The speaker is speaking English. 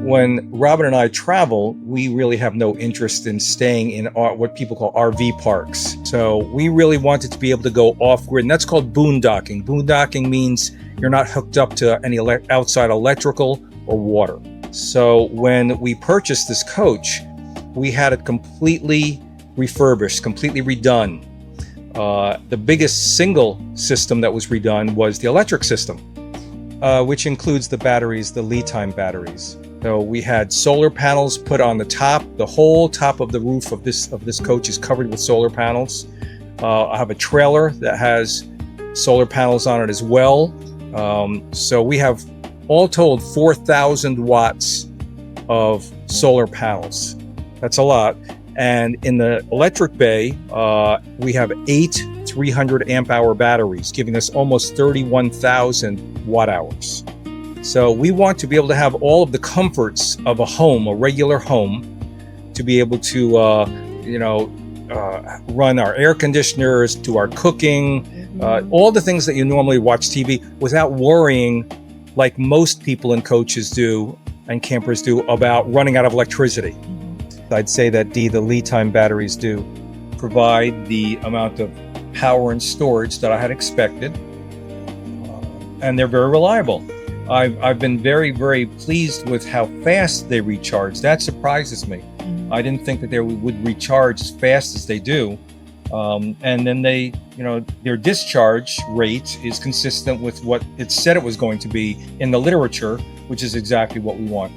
when Robin and I travel, we really have no interest in staying in what people call RV parks. So we really wanted to be able to go off-grid, and that's called boondocking. Boondocking means you're not hooked up to any outside electrical or water. So when we purchased this coach, we had it completely refurbished, completely redone. The biggest single system that was redone was the electric system, which includes the batteries, the LiTime batteries. So we had solar panels put on the top. The whole top of the roof of this coach is covered with solar panels. I have a trailer that has solar panels on it as well. So we have all told 4,000 watts of solar panels. That's a lot. And in the electric bay, we have 8 300 amp hour batteries, giving us almost 31,000 watt hours. So we want to be able to have all of the comforts of a home, a regular home, to be able to, run our air conditioners, do our cooking, all the things that you normally watch TV without worrying, like most people in coaches do and campers do, about running out of electricity. I'd say that the LiTime batteries do provide the amount of power and storage that I had expected, and they're very reliable. I've been very, very pleased with how fast they recharge. That surprises me. I didn't think that they would recharge as fast as they do. And then their discharge rate is consistent with what it said it was going to be in the literature, which is exactly what we want.